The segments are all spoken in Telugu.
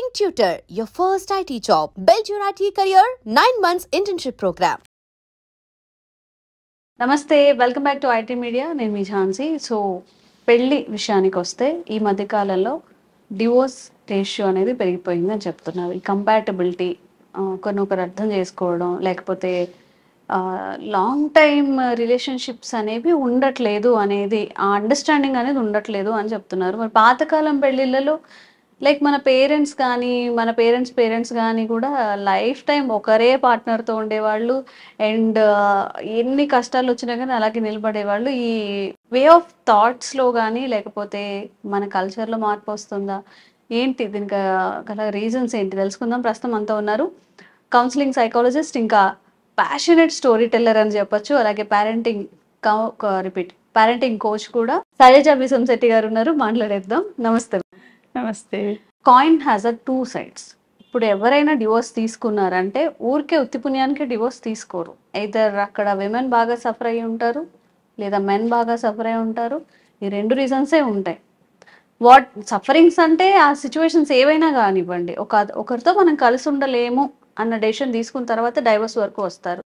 King Tutor, your first IT job. Build your IT career, 9 months internship program. నమస్తే, welcome back to IT media. నేను మీ ఝాన్సీ. సో పెళ్లి విషయానికి వస్తే ఈ మధ్యకాలంలో డివోర్స్ రేషియో అనేది పెరిగిపోయిందని చెప్తున్నారు. ఈ కంపాటబిలిటీ ఒకరినొకరు అర్థం చేసుకోవడం, లేకపోతే లాంగ్ టైమ్ రిలేషన్షిప్స్ అనేవి ఉండట్లేదు అనేది, ఆ అండర్స్టాండింగ్ అనేది ఉండట్లేదు అని చెప్తున్నారు. మరి పాతకాలం పెళ్ళిళ్ళలో లైక్ మన పేరెంట్స్ కానీ మన పేరెంట్స్ కానీ కూడా లైఫ్ టైం ఒకరే పార్ట్నర్తో ఉండేవాళ్ళు. అండ్ ఎన్ని కష్టాలు వచ్చినా కానీ అలాగే నిలబడేవాళ్ళు. ఈ వే ఆఫ్ థాట్స్లో కానీ లేకపోతే మన కల్చర్లో మార్పు వస్తుందా ఏంటి, దీనికి గల రీజన్స్ ఏంటి తెలుసుకుందాం. ప్రస్తుతం అంతా ఉన్నారు కౌన్సిలింగ్ సైకాలజిస్ట్, ఇంకా ప్యాషనెట్ స్టోరీ టెల్లర్ అని చెప్పొచ్చు, అలాగే పేరెంటింగ్ కోచ్ కూడా శైలజ విశంశెట్టి గారు ఉన్నారు. మాట్లాడేద్దాం. నమస్తే. నమస్తే. Coin has a two sides. ఇప్పుడు ఎవరైనా డివోర్స్ తీసుకున్నారంటే ఊరికే ఉత్తిపుణ్యానికి డివోర్స్ తీసుకోరు. ఐదర్ అక్కడ విమెన్ బాగా సఫర్ అయ్యి ఉంటారు, లేదా మెన్ బాగా సఫర్ అయి ఉంటారు. ఈ రెండు రీజన్సే ఉంటాయి. వాట్ సఫరింగ్స్ అంటే ఆ సిచ్యువేషన్స్ ఏవైనా కానివ్వండి, ఒకరితో మనం కలిసి ఉండలేము అన్న డెసిషన్ తీసుకున్న తర్వాత డైవర్స్ వరకు వస్తారు.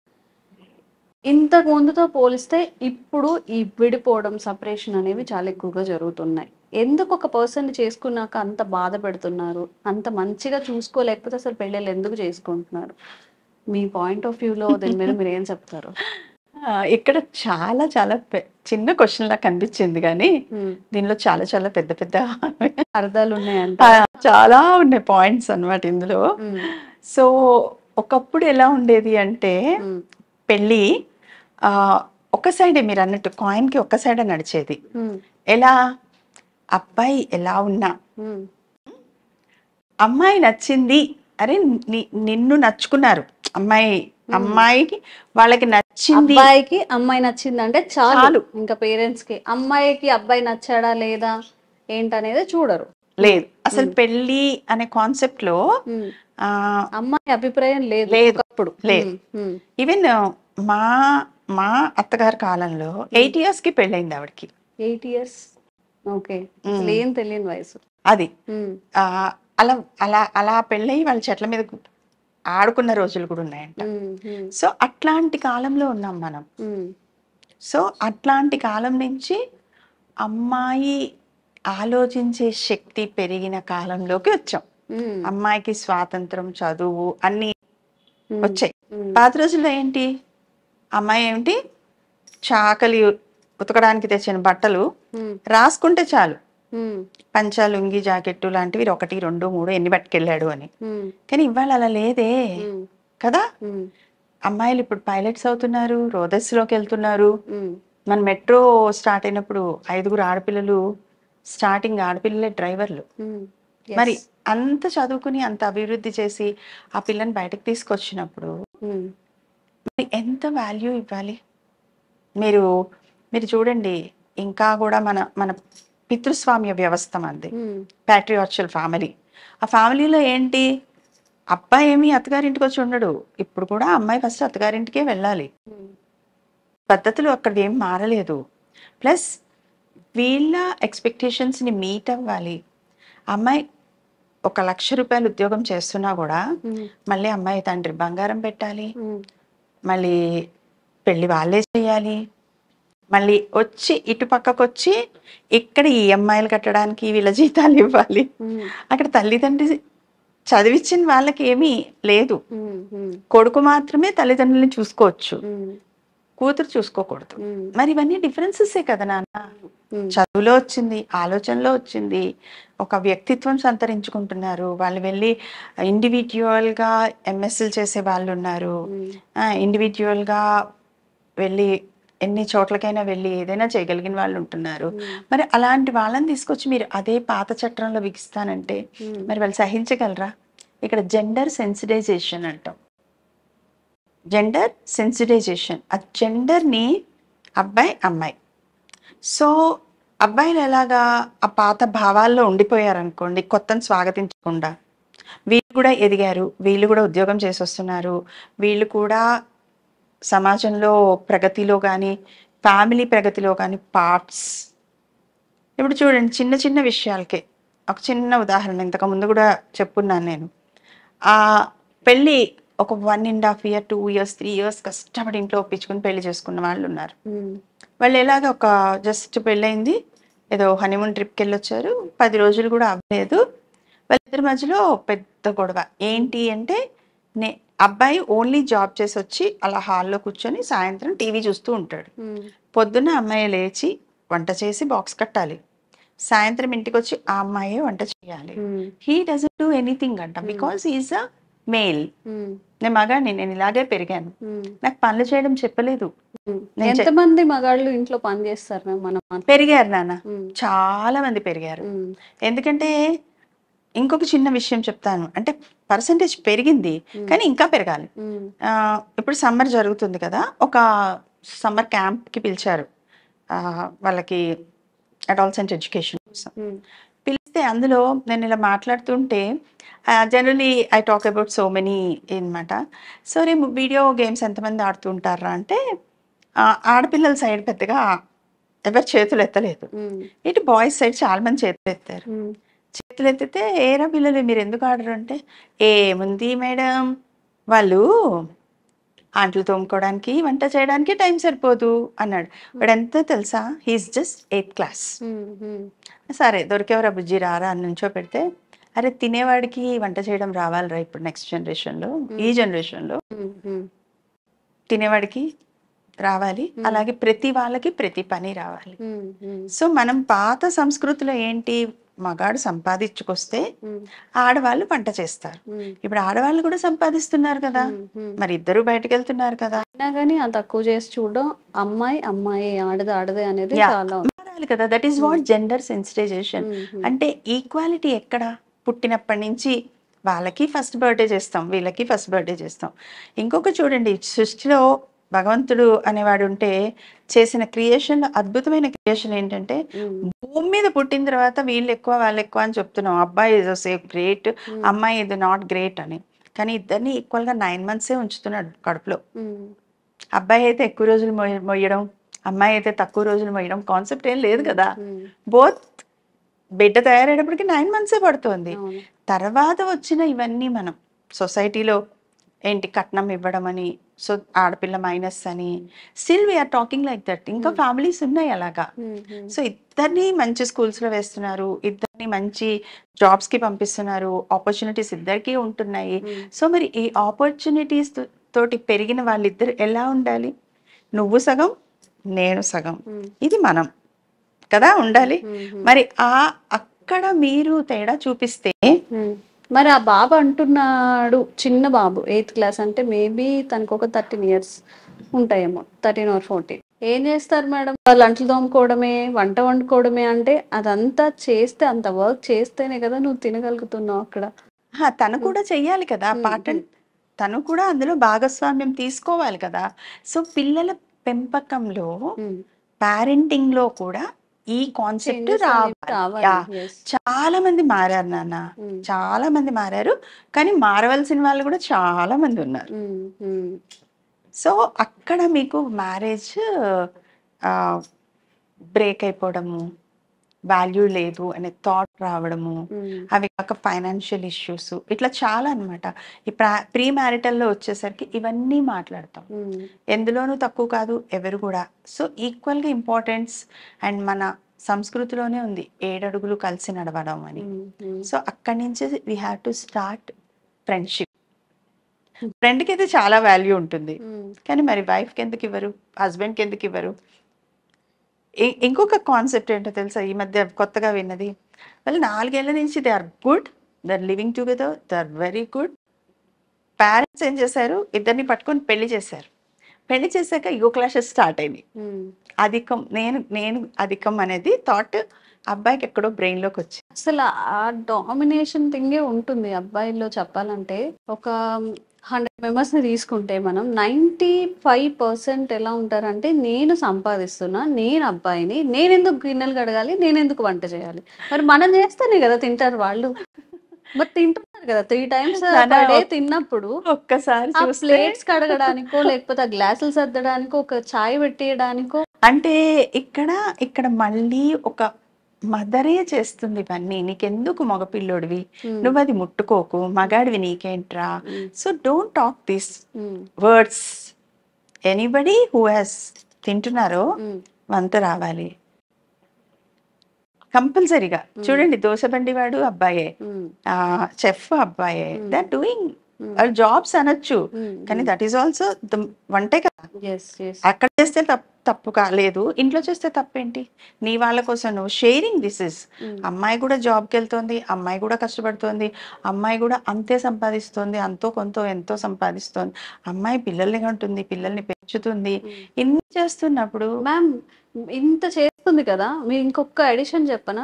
ఇంతకు ముందుతో పోలిస్తే ఇప్పుడు ఈ విడిపోవడం, సపరేషన్ అనేవి చాలా ఎక్కువగా జరుగుతున్నాయి. ఎందుకు ఒక పర్సన్ చేసుకున్నాక అంత బాధ పెడుతున్నారు, అంత మంచిగా చూసుకోలేకపోతే అసలు పెళ్ళిళ్ళు ఎందుకు చేసుకుంటున్నారు? మీ పాయింట్ ఆఫ్ వ్యూలో దీని మీద మీరు ఏం చెప్తారు? ఇక్కడ చాలా చాలా చిన్న క్వశ్చన్ లా కనిపించింది, కానీ దీనిలో చాలా చాలా పెద్ద పెద్ద అర్థాలు ఉన్నాయంట. చాలా ఉన్నాయి పాయింట్స్ అన్నమాట ఇందులో. సో ఒకప్పుడు ఎలా ఉండేది అంటే పెళ్ళి ఒక సైడే, మీరు అన్నట్టు కాయిన్ కి ఒక్క సైడే నడిచేది. ఎలా, అబ్బాయి ఎలా ఉన్నా అమ్మాయి నచ్చింది, అరే నిన్ను నచ్చుకున్నారు, అమ్మాయికి వాళ్ళకి నచ్చింది, అబ్బాయికి అమ్మాయి నచ్చింది అంటే చాలు. ఇంకా పేరెంట్స్ కి అమ్మాయికి అబ్బాయి నచ్చాడా లేదా ఏంటనేది చూడరు. లేదు, అసలు పెళ్లి అనే కాన్సెప్ట్ లో అమ్మాయి అభిప్రాయం లేదు అప్పుడు. లేదు. ఈవెన్ మా మా అత్తగారి కాలంలో 8 years కి పెళ్ళైంది ఆవిడకి. 8 years? ఓకే, ఏం తెలియని వయసు అది. అలా అలా అలా పెళ్ళయి వాళ్ళ చెట్ల మీద ఆడుకున్న రోజులు కూడా ఉన్నాయంట. సో అట్లాంటి కాలంలో ఉన్నాం మనం. సో అట్లాంటి కాలం నుంచి అమ్మాయి ఆలోచించే శక్తి పెరిగిన కాలంలోకి వచ్చాం. అమ్మాయికి స్వాతంత్రం, చదువు అన్ని వచ్చాయి. పాత రోజుల్లో ఏంటి, అమ్మాయి ఏమిటి, చాకలి ఉతకడానికి తెచ్చిన బట్టలు రాసుకుంటే చాలు, పంచా, లుంగి, జాకెట్టు లాంటివి 1, 2, 3 ఎన్ని పట్టుకెళ్ళాడు అని. కానీ ఇవాళ అలా లేదే కదా. అమ్మాయిలు ఇప్పుడు పైలట్స్ అవుతున్నారు, రోదస్లోకి వెళ్తున్నారు. మన మెట్రో స్టార్ట్ అయినప్పుడు 5 ఆడపిల్లలు, స్టార్టింగ్ ఆడపిల్లలే డ్రైవర్లు. మరి అంత చదువుకుని అంత అభివృద్ధి చేసి ఆ పిల్లని బయటకు తీసుకొచ్చినప్పుడు మరి ఎంత వాల్యూ ఇవ్వాలి? మీరు చూడండి, ఇంకా కూడా మన పితృస్వామ్య వ్యవస్థ మంది, ప్యాట్రియార్చల్ ఫ్యామిలీ. ఆ ఫ్యామిలీలో ఏంటి, అబ్బాయి ఏమి అత్తగారింటికి వచ్చి ఉండడు. ఇప్పుడు కూడా అమ్మాయి ఫస్ట్ అత్తగారింటికే వెళ్ళాలి. పద్ధతులు అక్కడ ఏం మారలేదు. ప్లస్ వీళ్ళ ఎక్స్పెక్టేషన్స్ని మీట్ అవ్వాలి. అమ్మాయి 1,00,000 రూపాయలు ఉద్యోగం చేస్తున్నా కూడా మళ్ళీ అమ్మాయి తండ్రి బంగారం పెట్టాలి, మళ్ళీ పెళ్లి వాళ్ళే చేయాలి, మళ్ళీ వచ్చి ఇటు పక్కకు వచ్చి ఇక్కడ ఈఎంఐలు కట్టడానికి వీళ్ళ జీతాలు ఇవ్వాలి. అక్కడ తల్లిదండ్రి చదివించిన వాళ్ళకి ఏమీ లేదు. కొడుకు మాత్రమే తల్లిదండ్రులని చూసుకోవచ్చు, కూతురు చూసుకోకూడదు. మరి ఇవన్నీ డిఫరెన్సెసే కదా నాన్న. చదువులో వచ్చింది, ఆలోచనలో వచ్చింది, ఒక వ్యక్తిత్వం సంతరించుకుంటున్నారు. వాళ్ళు వెళ్ళి ఇండివిజువల్గా ఎంఎస్ఎల్ చేసే వాళ్ళు ఉన్నారు, ఇండివిజువల్గా వెళ్ళి ఎన్ని చోట్లకైనా వెళ్ళి ఏదైనా చేయగలిగిన వాళ్ళు ఉంటున్నారు. మరి అలాంటి వాళ్ళని తీసుకొచ్చి మీరు అదే పాత చట్టంలో బిగిస్తానంటే మరి వాళ్ళు సహించగలరా? ఇక్కడ జెండర్ సెన్సిటైజేషన్ అంటాం. జెండర్ సెన్సిటైజేషన్, ఆ జెండర్ని అబ్బాయి అమ్మాయి. సో అబ్బాయిలు ఎలాగా ఆ పాత భావాల్లో ఉండిపోయారనుకోండి, కొత్తను స్వాగతించకుండా. వీళ్ళు కూడా ఎదిగారు, వీళ్ళు కూడా ఉద్యోగం చేసి వస్తున్నారు, వీళ్ళు కూడా సమాజంలో ప్రగతిలో కానీ ఫ్యామిలీ ప్రగతిలో కానీ పార్ట్స్. ఇప్పుడు చూడండి, చిన్న చిన్న విషయాలకే ఒక చిన్న ఉదాహరణ ఇంతకు ముందు కూడా చెప్పున్నాను నేను. ఆ పెళ్ళి ఒక 1.5 year 2 years 3 years కష్టపడి ఇంట్లో ఒప్పించుకుని పెళ్లి చేసుకున్న వాళ్ళు ఉన్నారు. వాళ్ళు ఎలాగ ఒక జస్ట్ పెళ్ళయింది, ఏదో హనీమూన్ ట్రిప్కి వెళ్ళొచ్చారు, 10 రోజులు కూడా అవ్వలేదు, వాళ్ళిద్దరి మధ్యలో పెద్ద గొడవ. ఏంటి అంటే అబ్బాయి ఓన్లీ జాబ్ చేసి వచ్చి అలా హాల్లో కూర్చొని సాయంత్రం టీవీ చూస్తూ ఉంటాడు. పొద్దున్న అమ్మాయి లేచి వంట చేసి బాక్స్ కట్టాలి, సాయంత్రం ఇంటికి వచ్చి ఆ అమ్మాయే వంట చేయాలి. హీ డజంట్ డూ ఎనీథింగ్ అంట, బికాస్ ఈజ్ అ మేల్. నేను మగాడిని, నేను ఇలాగే పెరిగాను, నాకు పనులు చేయడం చెప్పలేదు. ఎంతమంది మగాళ్ళు ఇంట్లో పని చేస్తారు? మనం పెరిగారు నాన్న, చాలా మంది పెరిగారు. ఎందుకంటే ఇంకొక చిన్న విషయం చెప్తాను, అంటే పర్సంటేజ్ పెరిగింది కానీ ఇంకా పెరగాలి. ఇప్పుడు సమ్మర్ జరుగుతుంది కదా, ఒక సమ్మర్ క్యాంప్కి పిలిచారు వాళ్ళకి అడాలసెంట్ ఎడ్యుకేషన్ కోసం. పిలిస్తే అందులో నేను ఇలా మాట్లాడుతుంటే generally I talk about so many అనమాట. సో రేపు వీడియో గేమ్స్ ఎంతమంది ఆడుతుంటారా అంటే ఆడపిల్లల సైడ్ పెద్దగా ఎవరు చేతులు ఎత్తలేదు, ఇటు బాయ్స్ సైడ్ చాలా మంది చేతులు ఎత్తారు. చేతులు ఎత్తితే ఏరా పిల్లలు మీరు ఎందుకు ఆడరు అంటే, ఏముంది మేడం, వాళ్ళు ఆంట్లు తోముకోవడానికి వంట చేయడానికి టైం సరిపోదు అన్నాడు. వాడు ఎంత తెలుసా, హీఈస్ జస్ట్ 8th class. సరే దొరికేవరా బుజ్జి రారా అని నుంచో పెడితే, అరే తినేవాడికి వంట చేయడం రావాలిరా ఇప్పుడు నెక్స్ట్ జనరేషన్లో, ఈ జనరేషన్లో తినేవాడికి రావాలి, అలాగే ప్రతి వాళ్ళకి ప్రతి పని రావాలి. సో మనం పాత సంస్కృతిలో ఏంటి, మగాడు సంపాదించుకొస్తే ఆడవాళ్ళు వంట చేస్తారు. ఇప్పుడు ఆడవాళ్ళు కూడా సంపాదిస్తున్నారు కదా, మరి ఇద్దరు బయటకు వెళ్తున్నారు కదా, కానీ ఆ తక్కువ చేసి చూడడం, అమ్మాయి అమ్మాయి ఆడదే ఆడదే అనేది చాలా మారాలి కదా. That is what gender sensitisation అంటే. ఈక్వాలిటీ ఎక్కడ, పుట్టినప్పటి నుంచి వాళ్ళకి ఫస్ట్ బర్త్డే చేస్తాం, వీళ్ళకి ఫస్ట్ బర్త్డే చేస్తాం. ఇంకొక చూడండి, సృష్టిలో భగవంతుడు అనేవాడు ఉంటే చేసిన క్రియేషన్, అద్భుతమైన క్రియేషన్ ఏంటంటే, భూమి మీద పుట్టిన తర్వాత వీళ్ళు ఎక్కువ వాళ్ళు ఎక్కువ అని చెప్తున్నాం, అబ్బాయి ఇస్ సేఫ్ గ్రేట్, అమ్మాయి ఇది నాట్ గ్రేట్ అని. కానీ ఇద్దరిని ఈక్వల్ గా 9 months ఉంచుతున్నాడు కడుపులో. అబ్బాయి అయితే ఎక్కువ రోజులు మొయ్యడం, అమ్మాయి అయితే తక్కువ రోజులు మొయ్యడం కాన్సెప్ట్ ఏం లేదు కదా. బోత్ బిడ్డ తయారయ్యేటప్పటికి 9 months పడుతుంది. తర్వాత వచ్చిన ఇవన్నీ మనం సొసైటీలో ఏంటి, కట్నం ఇవ్వడం అని, సో ఆడపిల్ల మైనస్ అని, still we are talking like that. ఇంకా ఫ్యామిలీస్ ఉన్నాయి అలాగా. సో ఇద్దరిని మంచి స్కూల్స్ లో వేస్తున్నారు, ఇద్దరిని మంచి జాబ్స్ కి పంపిస్తున్నారు, ఆపర్చునిటీస్ ఇద్దరికి ఉంటున్నాయి. సో మరి ఈ ఆపర్చునిటీస్ తోటి పెరిగిన వాళ్ళిద్దరు ఎలా ఉండాలి, నువ్వు సగం నేను సగం, ఇది మనం కదా ఉండాలి. మరి అక్కడ మీరు తేడా చూపిస్తే, మరి ఆ బాబు అంటున్నాడు, చిన్న బాబు 8th class అంటే మేబీ తనకు ఒక 13 years ఉంటాయేమో, 13 or 14. ఏం చేస్తారు మేడం, వాళ్ళు అంట్లు తోముకోవడమే, వంట వండుకోవడమే అంటే అదంతా చేస్తే, అంత వర్క్ చేస్తేనే కదా నువ్వు తినగలుగుతున్నావు అక్కడ. తను కూడా చెయ్యాలి కదా పార్ట్, తను కూడా అందులో భాగస్వామ్యం తీసుకోవాలి కదా. సో పిల్లల పెంపకంలో, పేరెంటింగ్ లో కూడా ఈ కాన్సెప్ట్ రావాలి. చాలా మంది మారారు నాన్న, చాలా మంది మారారు, కానీ మారవలసిన వాళ్ళు కూడా చాలా మంది ఉన్నారు. సో అక్కడ మీకు మ్యారేజ్ బ్రేక్ అయిపోవడము, వాల్యూ లేదు అనే థాట్ రావడము, అవి కాక ఫైనాన్షియల్ ఇష్యూస్, ఇట్లా చాలా అనమాట. ఈ ప్రీ మ్యారిటల్లో వచ్చేసరికి ఇవన్నీ మాట్లాడతాం, ఎందులోనూ తక్కువ కాదు ఎవరు కూడా. సో ఈక్వల్గా ఇంపార్టెన్స్, అండ్ మన సంస్కృతిలోనే ఉంది 7 అడుగులు కలిసి నడవడం అని. సో అక్కడి నుంచి we have to start friendship. ఫ్రెండ్కి అయితే చాలా వాల్యూ ఉంటుంది, కానీ మరి వైఫ్కి ఎందుకు ఇవ్వరు, హస్బెండ్కి ఎందుకు ఇవ్వరు? ఇంకొక కాన్సెప్ట్ ఏంటో తెలుసా, ఈ మధ్య కొత్తగా విన్నది, వాళ్ళు 4 ఏళ్ల నుంచి they are good, they are living together, they are very good. Parents ఏం చేశారు, ఇద్దరిని పట్టుకొని పెళ్లి చేశారు. పెళ్లి చేశాక ఈగో క్లాషెస్ స్టార్ట్ అయినాయి. అధికం, నేను అధికం అనేది థాట్ అబ్బాయికి ఎక్కడో బ్రెయిన్ లోకి వచ్చింది. అసలు ఆ డామినేషన్ థింగే ఉంటుంది అబ్బాయిల్లో. చెప్పాలంటే ఒక 100 members ని తీసుకుంటే మనం 95% ఎలా ఉంటారంటే, నేను సంపాదిస్తున్నా, నేను అబ్బాయిని, నేనెందుకు గిన్నెలు కడగాలి, నేనెందుకు వంట చేయాలి, మరి మనం చేస్తేనే కదా తింటారు వాళ్ళు. మరి తింటున్నారు కదా 3 times డే తిన్నప్పుడు, ఒక్కసారి ప్లేట్స్ కడగడానికో, లేకపోతే ఆ గ్లాసులు సర్దడానికో, ఒక చాయ్ పెట్టేయడానికో. అంటే ఇక్కడ మళ్ళీ ఒక మదరే చేస్తుంది ఇవన్నీ. నీకెందుకు మగపిల్లోడివి, నువ్వు అది ముట్టుకోకు, మగాడివి నీకేంట్రా. So don't talk this words. Anybody who has తింటున్నారో వంత రావాలి కంపల్సరీగా. చూడండి, దోశబండి వాడు అబ్బాయే, చెఫ్ అబ్బాయే, దే ఆర్ డూయింగ్ జాబ్స్ అనొచ్చు, కానీ దట్ ఈస్ ఆల్సో వంటే కదా. అక్కడ చేస్తే తప్పు కాలేదు, ఇంట్లో చేస్తే తప్పేంటి? నీ వాళ్ళ కోసం నువ్వు షేరింగ్ దిస్ ఇస్. అమ్మాయి కూడా జాబ్కి వెళ్తుంది, అమ్మాయి కూడా కష్టపడుతుంది, అమ్మాయి కూడా అంతే సంపాదిస్తుంది, అంతో కొంత ఎంతో సంపాదిస్తుంది, అమ్మాయి పిల్లల్ని ఉంటుంది, పిల్లల్ని పెంచుతుంది. ఇన్ని చేస్తున్నప్పుడు మ్యామ్ ఇంత చేస్తుంది కదా, మీరు ఇంకొక ఎడిషన్ చెప్పనా?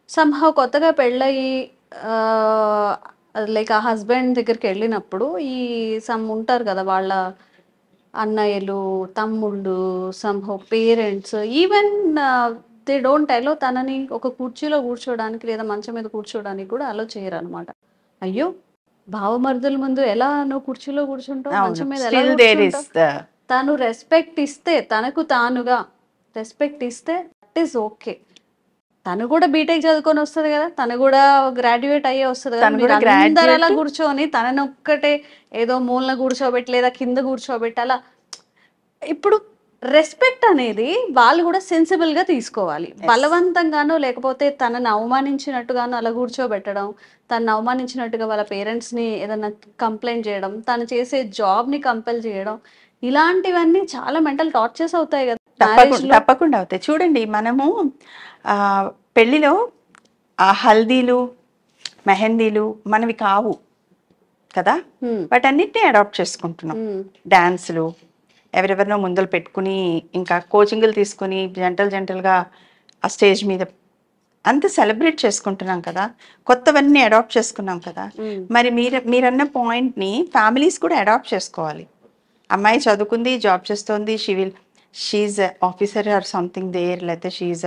సంహౌ కొత్తగా పెళ్ళయి లైక్ ఆ హస్బెండ్ దగ్గరికి వెళ్ళినప్పుడు ఈ సమ్ ఉంటారు కదా వాళ్ళ అన్నయ్యలు, తమ్ముళ్ళు, somehow parents, even they don't allow తనని ఒక కుర్చీలో కూర్చోడానికి లేదా మంచం మీద కూర్చోడానికి కూడా అలో చేయరు అనమాట. అయ్యో, బావమరుదుల ముందు ఎలా నువ్వు కుర్చీలో కూర్చుంటావు, మంచం మీద ఎలా కూర్చుంటావు? తను రెస్పెక్ట్ ఇస్తే, తనకు తానుగా రెస్పెక్ట్ ఇస్తే దట్ ఈస్ ఓకే. తను కూడా బీటెక్ చదువుకొని వస్తుంది కదా, తను కూడా గ్రాడ్యుయేట్ అయ్యే వస్తుంది కదా. అందరు అలా కూర్చొని తనని ఒక్కటే ఏదో మూలన కూర్చోబెట్టి లేదా కింద కూర్చోబెట్టి అలా. ఇప్పుడు రెస్పెక్ట్ అనేది వాళ్ళు కూడా సెన్సిబుల్ గా తీసుకోవాలి. బలవంతంగానో లేకపోతే తనని అవమానించినట్టుగానో అలా కూర్చోబెట్టడం, తనని అవమానించినట్టుగా వాళ్ళ పేరెంట్స్ ని ఏదైనా కంప్లైంట్ చేయడం, తను చేసే జాబ్ ని కంపెల్ చేయడం, ఇలాంటివన్నీ చాలా మెంటల్ టార్చర్స్ అవుతాయి కదా. తప్పకుండా అవుతాయి. చూడండి, మనము పెళ్ళిలో ఆ హల్దీలు, మెహందీలు మనవి కావు కదా, వాటన్నిటిని అడాప్ట్ చేసుకుంటున్నాం. డాన్సులు ఎవరెవరినో ముందలు పెట్టుకుని, ఇంకా కోచింగ్లు తీసుకుని జంటలుగా ఆ స్టేజ్ మీద అంత సెలబ్రేట్ చేసుకుంటున్నాం కదా, కొత్తవన్నీ అడాప్ట్ చేసుకున్నాం కదా. మరి మీరన్న పాయింట్ని ఫ్యామిలీస్ కూడా అడాప్ట్ చేసుకోవాలి. అమ్మాయి చదువుకుంది, జాబ్ చేస్తోంది, she officer or something there, లేకపోతే she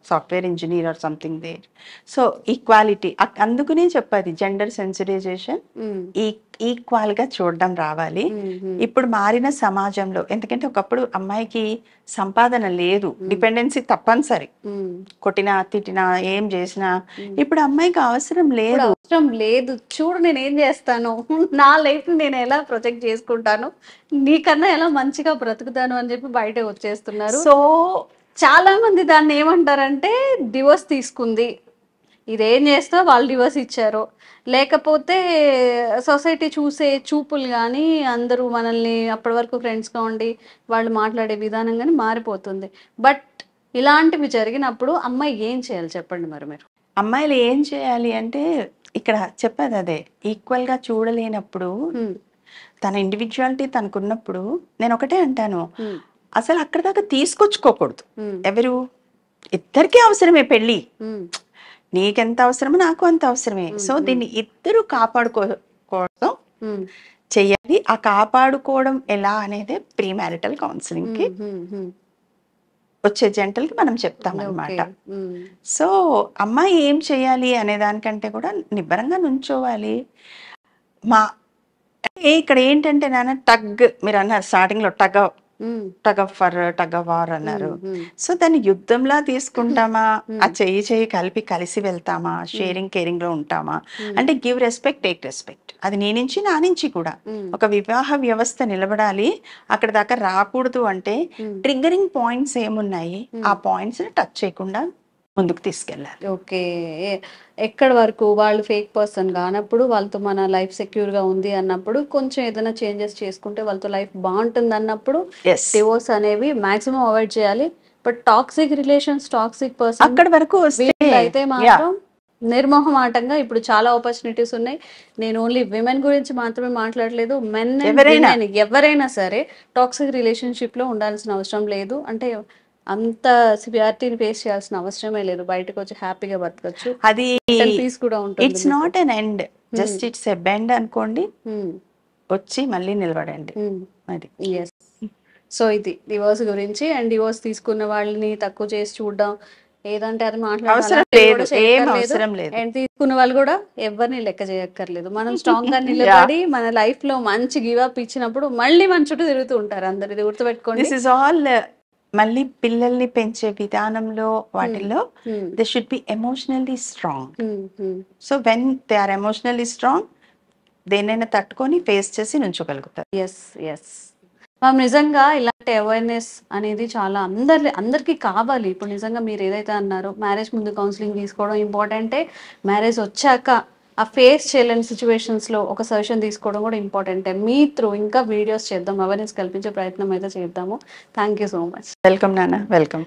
software engineer or something there. So equality, అందుకునే చెప్పాలి, జెండర్ సెన్సిటైజేషన్ ఈక్వల్ గా చూడడం రావాలి ఇప్పుడు మారిన సమాజంలో. ఎందుకంటే ఒకప్పుడు అమ్మాయికి సంపాదన లేదు, డిపెండెన్సీ తప్పనిసరి, కొట్టినా తిట్టినా ఏం చేసినా. ఇప్పుడు అమ్మాయికి అవసరం లేదు. చూడు నేను ఏం చేస్తాను, నా లైఫ్ నేను ఎలా ప్రొటెక్ట్ చేసుకుంటాను, నీకన్నా ఎలా మంచిగా బ్రతుకుతాను అని చెప్పి బయట వచ్చేస్తున్నారు. సో చాలా మంది దాన్ని ఏమంటారంటే డివోర్స్ తీసుకుంది, ఇదేం చేస్తా వాళ్ళు డివోర్స్ ఇచ్చారు, లేకపోతే సొసైటీ చూసే చూపులు కానీ అందరూ మనల్ని అప్పటి వరకు ఫ్రెండ్స్గా ఉండి వాళ్ళు మాట్లాడే విధానం కానీ మారిపోతుంది. బట్ ఇలాంటివి జరిగినప్పుడు అమ్మాయి ఏం చేయాలి చెప్పండి మరి మీరు? అమ్మాయిలు ఏం చేయాలి అంటే, ఇక్కడ చెప్పేది అదే, ఈక్వల్గా చూడలేనప్పుడు, తన ఇండివిజువాలిటీ తనకున్నప్పుడు, నేను ఒకటే అంటాను, అసలు అక్కడ దాకా తీసుకొచ్చుకోకూడదు. ఎవరు ఇద్దరికీ అవసరమే పెళ్ళి, నీకెంత అవసరమో నాకు అంత అవసరమే. సో దీన్ని ఇద్దరు కాపాడుకోవడం చెయ్యాలి. ఆ కాపాడుకోవడం ఎలా అనేది ప్రీ మ్యారిటల్ కౌన్సిలింగ్ కి వచ్చే జంటలకి మనం చెప్తాం అనమాట. సో అమ్మాయి ఏం చేయాలి అనే దానికంటే కూడా నిబ్బరంగా నుంచోవాలి. ఇక్కడ ఏంటంటే నాన్న మీరు అన్నారు స్టార్టింగ్ లో టగ్ ఆఫ్ వార్ అన్నారు. సో దాన్ని యుద్ధంలా తీసుకుంటామా, ఆ చెయ్యి కలిపి కలిసి వెళ్తామా, షేరింగ్ కేరింగ్ లో ఉంటామా అంటే గివ్ రెస్పెక్ట్, టేక్ రెస్పెక్ట్. అది నీ నుంచి నా నుంచి కూడా. ఒక వివాహ వ్యవస్థ నిలబడాలి. అక్కడ దాకా రాకూడదు అంటే ట్రిగ్గరింగ్ పాయింట్స్ ఏమున్నాయి, ఆ పాయింట్స్ ని టచ్ చేయకుండా ముందుకు తీసుకెళ్ళాలి. ఓకే, ఎక్కడి వరకు వాళ్ళు ఫేక్ పర్సన్ కానప్పుడు, వాళ్ళతో మన లైఫ్ సెక్యూర్ గా ఉంది అన్నప్పుడు, కొంచెం ఏదైనా చేంజెస్ చేసుకుంటే వాళ్ళతో లైఫ్ బాగుంటుంది అన్నప్పుడు డివోర్స్ అనేవి మాక్సిమం అవాయిడ్ చేయాలి. But toxic relations, toxic person అక్కడి వరకు అయితే మాత్రం నిర్మోహమాటంగా ఇప్పుడు చాలా ఆపర్చునిటీస్ ఉన్నాయి. నేను ఓన్లీ విమెన్ గురించి మాత్రమే మాట్లాడలేదు, మెన్ ఎవరైనా సరే టాక్సిక్ రిలేషన్షిప్ లో ఉండాల్సిన అవసరం లేదు. అంటే అంత సివియారిటీని ఫేస్ చేయాల్సిన అవసరమే లేదు, బయటకు వచ్చి హ్యాపీగా బతకచ్చు. అది పీస్ కూడా ఉంటుంది. It's not an end, just it's a bend అనుకోండి, వచ్చి మళ్ళీ నిలబడండి. అది సో ఇది డివోర్స్ గురించి. అండ్ డివోర్స్ తీసుకున్న వాళ్ళని తక్కువ చేసి చూడడం ఏదంటే అది మాట్లాడాలి. అండ్ తీసుకున్న వాళ్ళు కూడా ఎవరిని లెక్క చేయక్కర్లేదు. మనం స్ట్రాంగ్ గా నిలబడి మన లైఫ్ లో మంచి గివ్ అప్ ఇచ్చినప్పుడు మళ్ళీ మన చుట్టూ తిరుగుతూ ఉంటారు అందరు. ఇది గుర్తుపెట్టుకోండి. దిస్ ఇస్ ఆల్ మళ్ళీ పిల్లల్ని పెంచే విధానంలో వాటిల్లో they should be emotionally strong. So when they are emotionally strong, దేనైనా తట్టుకొని ఫేస్ చేసి నుంచోగలుగుతారు. ఎస్ ఎస్ మ్యామ్, నిజంగా ఇలాంటి అవేర్నెస్ అనేది చాలా అందరికీ కావాలి. ఇప్పుడు నిజంగా మీరు ఏదైతే అన్నారో మ్యారేజ్ ముందు కౌన్సిలింగ్ తీసుకోవడం ఇంపార్టెంటే, మ్యారేజ్ వచ్చాక ఆ ఫేస్ చేయలేని సిచ్యువేషన్స్లో ఒక సజెషన్ తీసుకోవడం కూడా ఇంపార్టెంటే. మీ త్రూ ఇంకా వీడియోస్ చేద్దాం, అవేర్నెస్ కల్పించే ప్రయత్నం అయితే చేద్దాము. Thank you so much. Welcome నాన్న, వెల్కమ్.